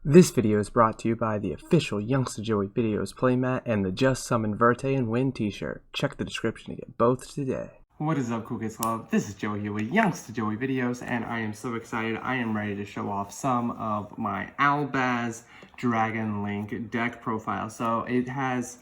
This video is brought to you by the official Youngster Joey Videos playmat and the Just Summon Verte and Win t-shirt. Check the description to get both today. What is up, Cool Kids Club? This is Joey here with Youngster Joey Videos, and I am so excited. I am ready to show off some of my Albaz Dragon Link deck profile. So it has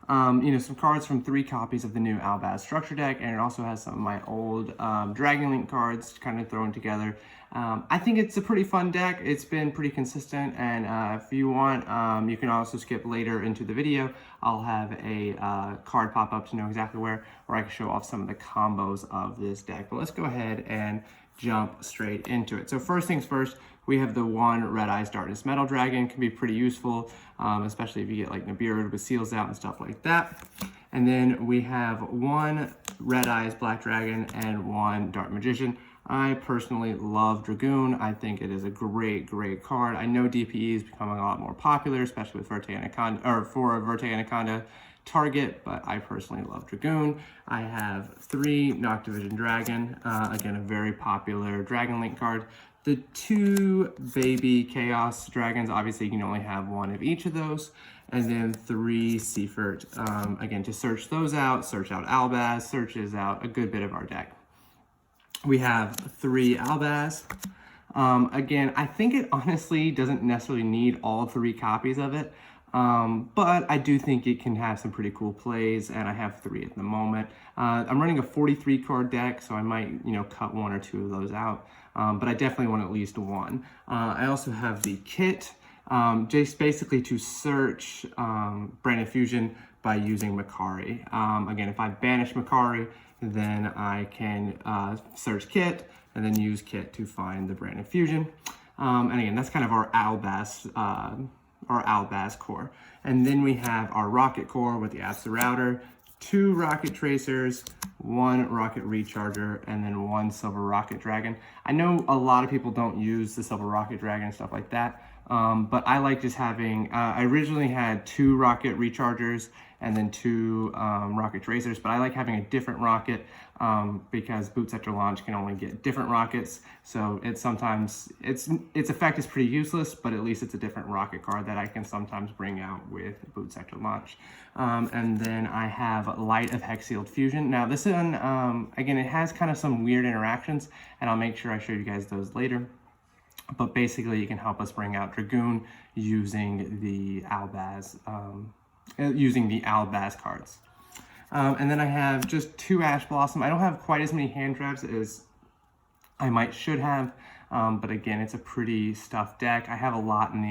some cards from 3 copies of the new Albaz structure deck, and it also has some of my old Dragon Link cards kind of thrown together. I think it's a pretty fun deck. It's been pretty consistent, and if you want, you can also skip later into the video. I'll have a card pop up to know exactly where I can show off some of the combos of this deck. But let's go ahead and jump straight into it. So first things first, we have the one Red Eyes Darkness Metal Dragon. Can be pretty useful, especially if you get like Nibiru with seals out and stuff like that. And then we have one Red Eyes Black Dragon and one Dark Magician. I personally love Dragoon. I think it is a great card. I know DPE is becoming a lot more popular, especially with Verte Anaconda, or for a Verte Anaconda target, but I personally love Dragoon. I have 3 Noctovision Dragon, again, a very popular Dragon Link card. The 2 baby Chaos Dragons, obviously you can only have 1 of each of those. And then 3 Seyfert, again, to search those out, search out Albaz, searches out a good bit of our deck. We have 3 Albaz. Again, I think it honestly doesn't necessarily need all 3 copies of it, but I do think it can have some pretty cool plays, and I have 3 at the moment. I'm running a 43 card deck, so I might, cut 1 or 2 of those out, but I definitely want at least 1. I also have the Kitt, just basically to search Brand Fusion by using Mercourier. Again, if I banish Mercourier, then I can search Kitt and then use Kitt to find the Brand Fusion. And again, that's kind of our Albaz core. And then we have our Rokket core with the Absorouter, 2 Rokket Tracers, 1 Rokket Recharger, and then 1 Silverrokket Dragon. I know a lot of people don't use the Silverrokket Dragon and stuff like that, but I like just having, I originally had 2 Rokket Rechargers and then 2 Rokket Tracers, but I like having a different rocket because boots after launch can only get different rockets, so it's sometimes, its effect is pretty useless, but at least it's a different rocket card that I can sometimes bring out with boots after launch. And then I have Light of Hex-Sealed Fusion. Now this one, again, it has kind of some weird interactions, and I'll make sure I show you guys those later. But basically, it can help us bring out Dragoon using the Albaz, cards. And then I have just 2 Ash Blossom. I don't have quite as many hand traps as I should have, but again, it's a pretty stuffed deck. I have a lot in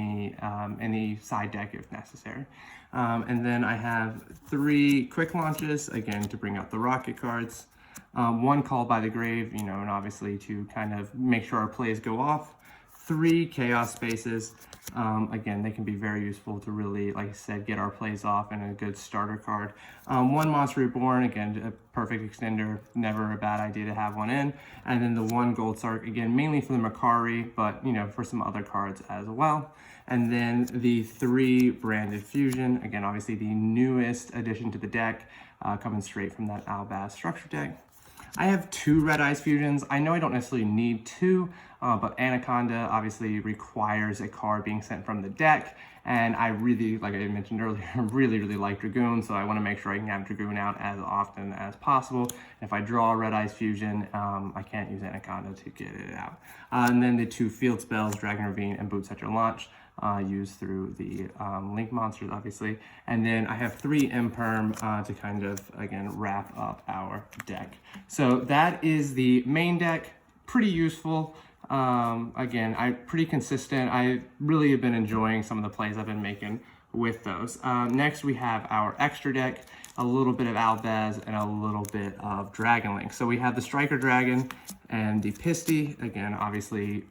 the side deck if necessary. And then I have 3 Quick Launches, again, to bring out the Rocket cards. 1 Called by the Grave, and obviously to kind of make sure our plays go off. 3 Chaos Spaces. Again, they can be very useful to really, like I said, get our plays off and a good starter card. 1 Monster Reborn, again, a perfect extender, never a bad idea to have 1 in. And then the 1 Gold Sark, again, mainly for the Mercourier, but, for some other cards as well. And then the 3 Branded Fusion, again, obviously the newest addition to the deck, coming straight from that Albaz structure deck. I have 2 Red Eyes Fusions. I know I don't necessarily need 2, but Anaconda obviously requires a card being sent from the deck, and I really, like I mentioned earlier, really like Dragoon, so I want to make sure I can have Dragoon out as often as possible. If I draw a Red Eyes Fusion, I can't use Anaconda to get it out. And then the 2 Field Spells, Dragon Ravine and Boots After Launch, used through the Link monsters, obviously. And then I have 3 Imperm to kind of, again, wrap up our deck. So that is the main deck. Pretty useful. Again, pretty consistent. I really have been enjoying some of the plays I've been making with those. Next, we have our extra deck, a little bit of Albaz and a little bit of Dragon Link. So we have the Striker Dragon and the Pisty, again, obviously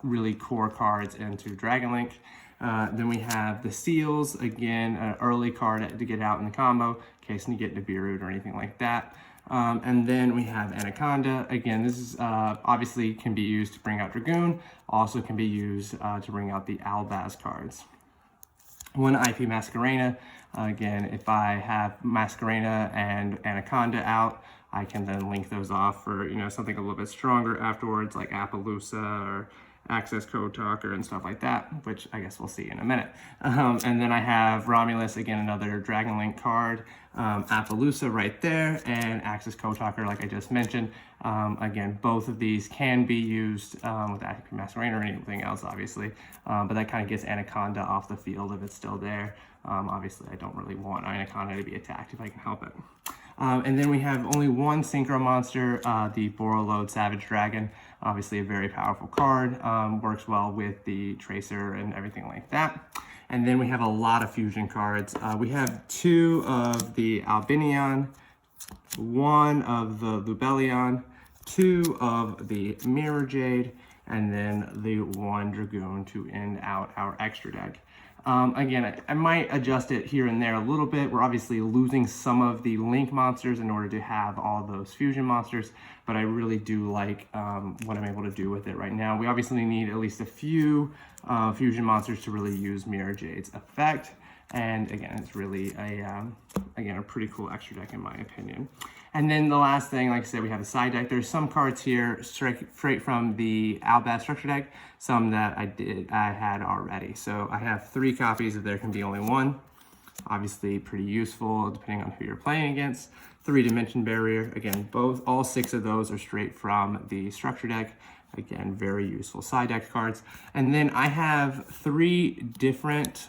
really core cards into Dragon Link. Then we have the Seals, again, an early card to get out in the combo in case you get Nibiru or anything like that. And then we have Anaconda. Again, this is obviously can be used to bring out Dragoon, also can be used to bring out the Albaz cards. 1 IP Masquerena. Again, if I have Masquerena and Anaconda out, I can then link those off for something a little bit stronger afterwards, like Appaloosa or Accesscode Talker and stuff like that, which I guess we'll see in a minute. And then I have Romulus, again, another Dragon Link card, Appaloosa right there, and Accesscode Talker, like I just mentioned. Again, both of these can be used with Active Masquerade or anything else, obviously, but that kind of gets Anaconda off the field if it's still there. Obviously, I don't really want Anaconda to be attacked if I can help it. And then we have only one synchro monster, the Borreload Savage Dragon. Obviously a very powerful card, works well with the Tracer and everything like that. And then we have a lot of fusion cards. We have 2 of the Albinion, 1 of the Lubellion, 2 of the Mirror Jade, and then the 1 Dragoon to end out our extra deck. Again, I might adjust it here and there a little bit. We're obviously losing some of the Link monsters in order to have all those fusion monsters, but I really do like what I'm able to do with it right now. We obviously need at least a few fusion monsters to really use Mirror Jade's effect. And again, it's really a pretty cool extra deck in my opinion. And then the last thing, like I said, we have a side deck. There's some cards here straight from the Albaz structure deck, some that I had already. So I have 3 copies if there can be only 1. Obviously pretty useful depending on who you're playing against. 3-dimension barrier. Again, all 6 of those are straight from the structure deck. Again, very useful side deck cards. And then I have 3 different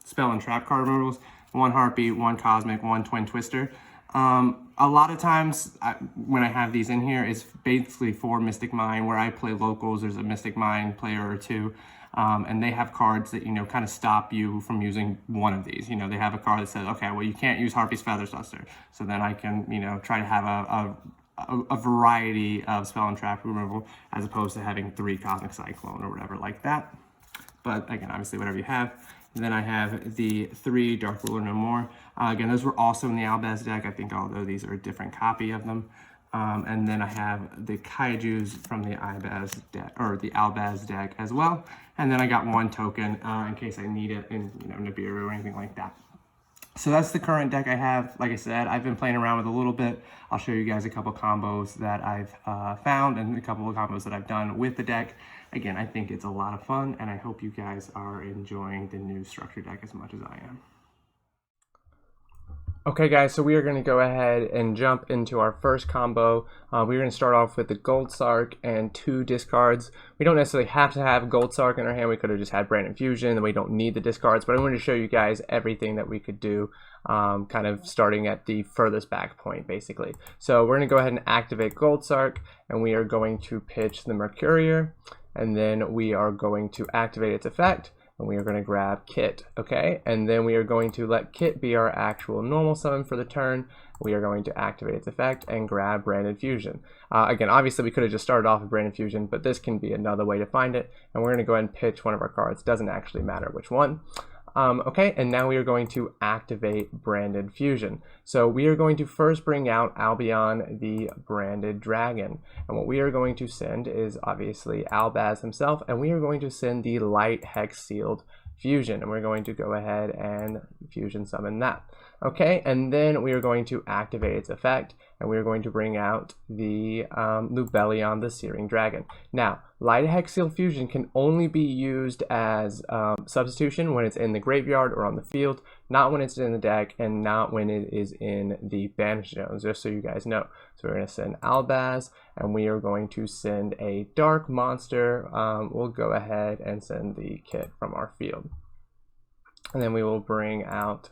spell and trap card removals. 1 Heartbeat, 1 Cosmic, 1 Twin Twister. A lot of times when I have these in here, it's basically for Mystic Mine. Where I play locals, there's a Mystic Mine player or 2, and they have cards that, kind of stop you from using one of these. They have a card that says, okay, well, you can't use Harpy's Feather Duster. So then I can, try to have a variety of spell and trap removal as opposed to having 3 Cosmic Cyclone or whatever like that. But again, obviously, whatever you have. And then I have the 3 Dark Ruler No More. Again, those were also in the Albaz deck, I think, although these are a different copy of them. And then I have the Kaijus from the Albaz deck, or the Albaz deck as well. And then I got 1 token in case I need it in Nibiru or anything like that. So that's the current deck I have. Like I said, I've been playing around with a little bit. I'll show you guys a couple combos that I've found and a couple of combos that I've done with the deck. Again, I think it's a lot of fun, and I hope you guys are enjoying the new structure deck as much as I am. Okay guys, so we are going to go ahead and jump into our first combo. We're going to start off with the Gold Sark and 2 discards. We don't necessarily have to have Gold Sark in our hand. We could have just had Brand Infusion, and we don't need the discards, but I wanted to show you guys everything that we could do, kind of starting at the furthest back point, basically. So we're going to go ahead and activate Gold Sark, and we are going to pitch the Mercourier, and then we are going to activate its effect. And we are going to grab Kitt, okay? And then we are going to let Kitt be our actual normal summon for the turn. We are going to activate its effect and grab Brand Infusion. Again, obviously we could have just started off with Brand Infusion, but this can be another way to find it. And we're going to go ahead and pitch one of our cards. Doesn't actually matter which one. Okay, and now we are going to activate Branded Fusion. So we are going to first bring out Albion, the Branded Dragon. And what we are going to send is obviously Albaz himself, and we are going to send the Light Hex Sealed Fusion, and we're going to go ahead and fusion summon that. Okay, and then we are going to activate its effect, and we are going to bring out the Lubellion, the Searing Dragon. Now, Light Hex Sealed Fusion can only be used as substitution when it's in the graveyard or on the field, not when it's in the deck, and not when it is in the banish zones, just so you guys know. So we're going to send Albaz, and we are going to send a dark monster. We'll go ahead and send the Kitt from our field. And then we will bring out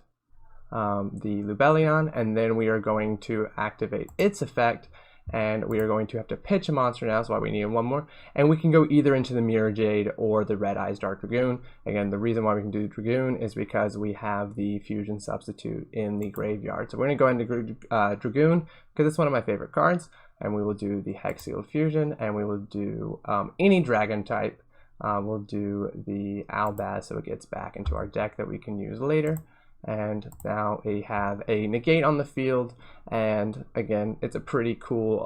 the Lubellion, and then we are going to activate its effect, and we are going to have to pitch a monster now. That's why we need one more, and we can go either into the Mirror Jade or the Red Eyes Dark Dragoon. Again, the reason why we can do the Dragoon is because we have the fusion substitute in the graveyard. So we're going to go into Dragoon because it's one of my favorite cards, and we will do the Hex Sealed Fusion, and we will do any dragon type. We'll do the Albaz so it gets back into our deck that we can use later. And now we have a negate on the field, and again, it's a pretty cool,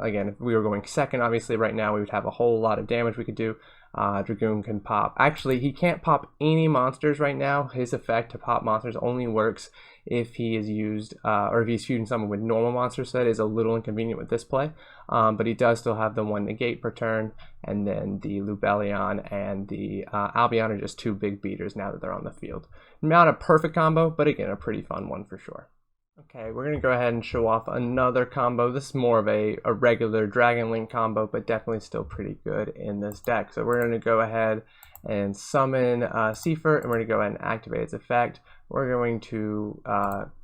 again, if we were going second, obviously right now we would have a whole lot of damage we could do, Dragoon can pop. Actually, he can't pop any monsters right now. His effect to pop monsters only works if he is used, or if he's shooting someone with normal monsters. So that is a little inconvenient with this play. But he does still have the 1 negate per turn, and then the Lubellion and the Albion are just 2 big beaters now that they're on the field. Not a perfect combo, but again, a pretty fun one for sure. Okay, we're going to go ahead and show off another combo. This is more of a regular Dragon Link combo, but definitely still pretty good in this deck. So we're going to go ahead and summon Seyfert, and we're going to go ahead and activate its effect. We're going to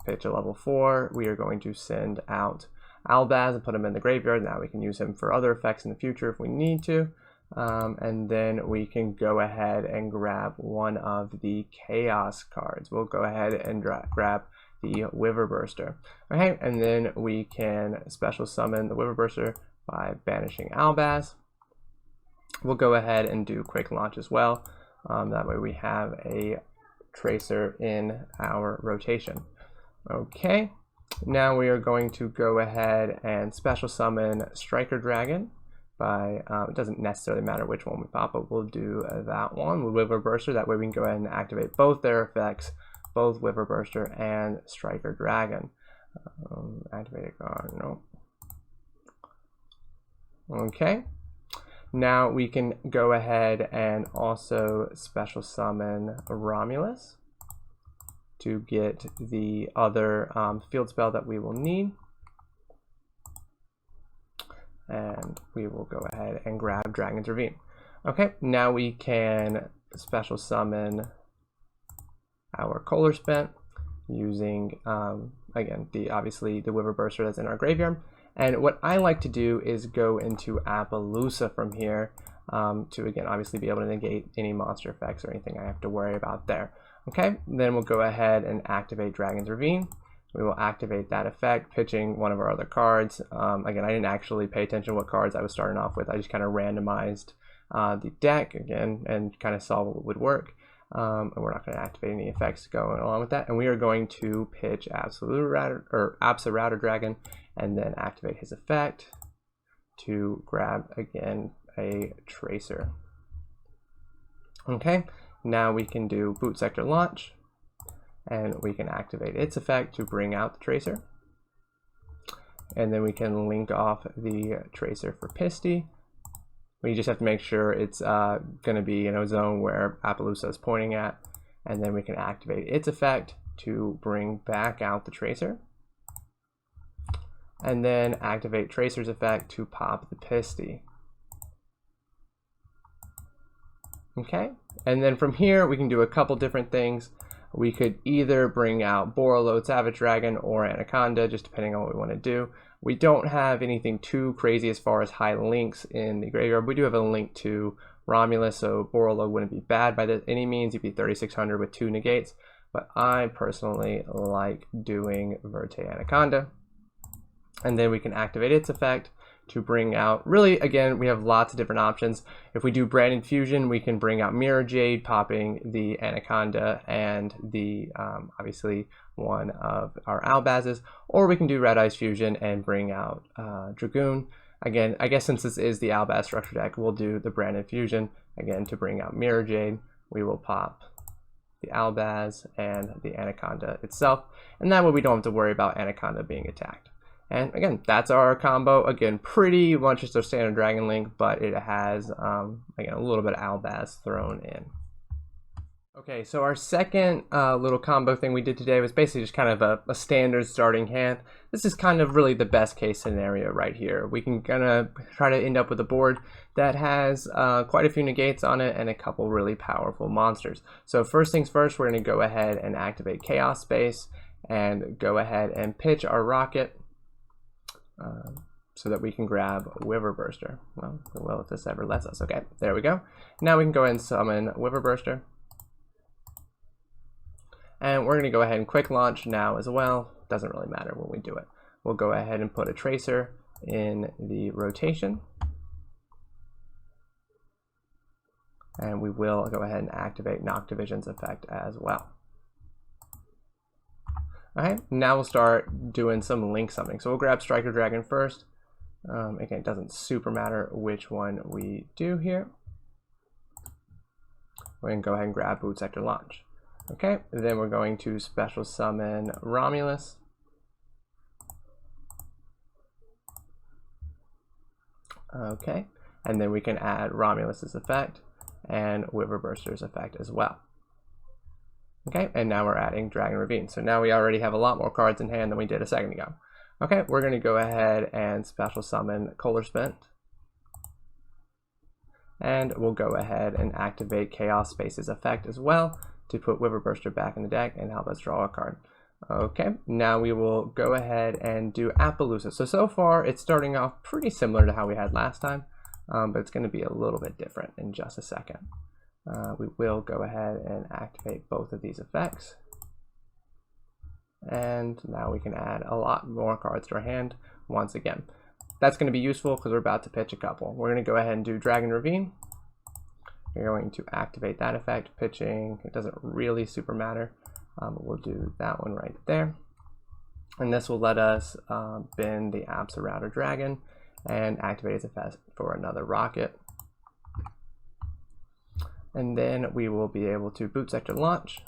pitch a level 4. We are going to send out Albaz and put him in the graveyard. Now we can use him for other effects in the future if we need to. And then we can go ahead and grab one of the Chaos cards. We'll go ahead and grab the Wyverburster. Okay, and then we can special summon the Wyverburster by banishing Albaz. We'll go ahead and do quick launch as well. That way we have a Tracer in our rotation. Okay, now we are going to go ahead and special summon Striker Dragon by, it doesn't necessarily matter which one we pop, but we'll do that one with Wyverburster. That way we can go ahead and activate both their effects, both Wyverburster and Striker Dragon. Activate a card, no. Okay, now we can go ahead and also special summon Romulus to get the other field spell that we will need. And we will go ahead and grab Dragon's Ravine. Okay, now we can special summon our Collapserpent using, again, obviously the Wyverburster that's in our graveyard. And what I like to do is go into Appaloosa from here to, again, obviously be able to negate any monster effects or anything I have to worry about there. Okay, then we'll go ahead and activate Dragon's Ravine. We will activate that effect, pitching one of our other cards. Again, I didn't actually pay attention to what cards I was starting off with. I just kind of randomized the deck again and kind of saw what would work. And we're not going to activate any effects going along with that. And we are going to pitch Absorouter Dragon and then activate his effect to grab again a Tracer. Okay, now we can do Boot Sector Launch, and we can activate its effect to bring out the Tracer. And then we can link off the Tracer for Pisty. We just have to make sure it's going to be in a zone where Appaloosa is pointing at. And then we can activate its effect to bring back out the Tracer. And then activate Tracer's effect to pop the Pisty. Okay, and then from here we can do a couple different things. We could either bring out Borreload Savage Dragon or Anaconda, just depending on what we want to do. We don't have anything too crazy as far as high links in the graveyard. We do have a link to Romulus, so Borreload wouldn't be bad by any means. You'd be 3600 with 2 negates, but I personally like doing Verte Anaconda. And then we can activate its effect to bring out, really, again, we have lots of different options. If we do Branded Fusion, we can bring out Mirror Jade, popping the Anaconda and the, obviously, one of our Albazes, or we can do Red Eyes Fusion and bring out Dragoon. Again, I guess since this is the Albaz structure deck, we'll do the Branded Fusion, again, to bring out Mirror Jade. We will pop the Albaz and the Anaconda itself, and that way we don't have to worry about Anaconda being attacked. And again, that's our combo. Again, pretty much just a standard Dragon Link, but it has, again, a little bit of Albaz thrown in. Okay, so our second little combo thing we did today was basically just kind of a standard starting hand. This is kind of really the best case scenario right here. We can kind of try to end up with a board that has quite a few negates on it and a couple really powerful monsters. So first things first, we're going to go ahead and activate Chaos Space and go ahead and pitch our Rokket. So that we can grab Wyverburster. Well, if this ever lets us. Okay, there we go. Now we can go ahead and summon Wyverburster. And we're going to go ahead and quick launch now as well. Doesn't really matter when we do it. We'll go ahead and put a Tracer in the rotation. And we will go ahead and activate Noctovision's effect as well. Alright, now we'll start doing some link summoning. So we'll grab Striker Dragon first. Again, it doesn't super matter which one we do here. we're going to go ahead and grab Boot Sector Launch. Okay, then we're going to special summon Romulus. Okay, and then we can add Romulus's effect and Wyverburster's effect as well. Okay, and now we're adding Dragon Ravine. So now we already have a lot more cards in hand than we did a second ago. Okay, we're going to go ahead and special summon Collapserpent. And we'll go ahead and activate Chaos Space's effect as well to put Wyverburster back in the deck and help us draw a card. Okay, now we will go ahead and do Appaloosa. So far it's starting off pretty similar to how we had last time, but it's going to be a little bit different in just a second. We will go ahead and activate both of these effects. And now we can add a lot more cards to our hand once again. That's going to be useful because we're about to pitch a couple. We're going to go ahead and do Dragon Ravine. We're going to activate that effect. Pitching, it doesn't really super matter. We'll do that one right there. And this will let us bin the Absorouter Dragon and activate its effect for another Rokket. And then we will be able to Boot Sector Launch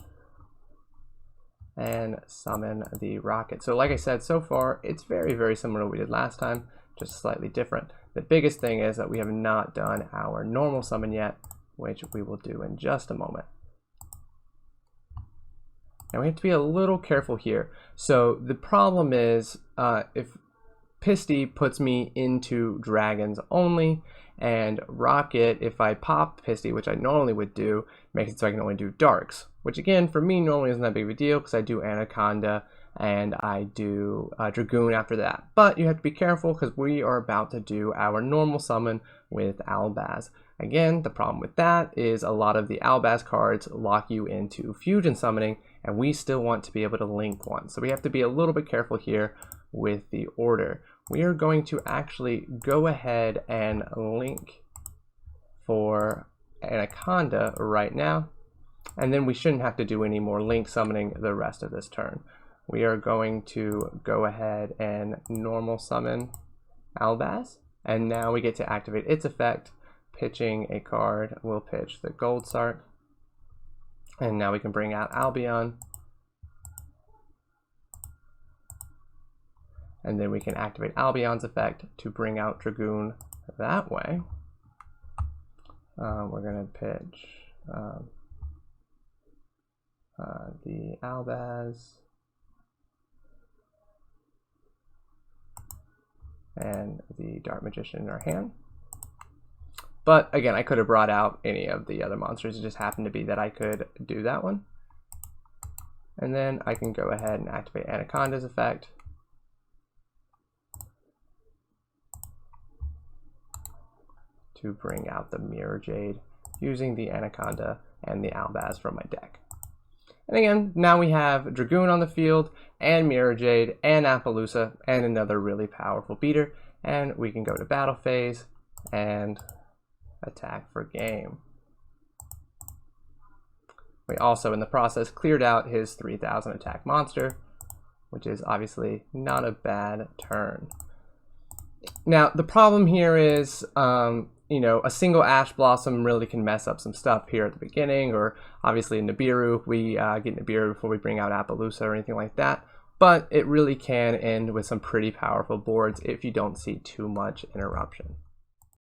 and summon the Rokket. So like I said, so far it's very, very similar to what we did last time, just slightly different. The biggest thing is that we have not done our normal summon yet, which we will do in just a moment. Now we have to be a little careful here. So the problem is if Pisty puts me into dragons only, and Rokket, if I pop Pisty, which I normally would do, makes it so I can only do darks, which again for me normally isn't that big of a deal because I do Anaconda and I do Dragoon after that. But you have to be careful because we are about to do our normal summon with Albaz. Again, the problem with that is a lot of the Albaz cards lock you into fusion summoning, and we still want to be able to link one. So we have to be a little bit careful here with the order. We are going to actually go ahead and link for Anaconda right now, and then we shouldn't have to do any more link summoning the rest of this turn. We are going to go ahead and normal summon Albaz, and now we get to activate its effect. Pitching a card, we'll pitch the Gold Sark, and now we can bring out Albion, and then we can activate Albion's effect to bring out Dragoon that way. We're going to pitch the Albaz and the Dark Magician in our hand. But again, I could have brought out any of the other monsters. It just happened to be that I could do that one. And then I can go ahead and activate Anaconda's effect. To bring out the Mirror Jade using the Anaconda and the Albaz from my deck. And again, now we have Dragoon on the field and Mirror Jade and Appaloosa and another really powerful beater. And we can go to battle phase and attack for game. We also in the process cleared out his 3000 attack monster, which is obviously not a bad turn. Now the problem here is you know, a single Ash Blossom really can mess up some stuff here at the beginning, or obviously Nibiru, if we get Nibiru before we bring out Appaloosa or anything like that. But it really can end with some pretty powerful boards if you don't see too much interruption.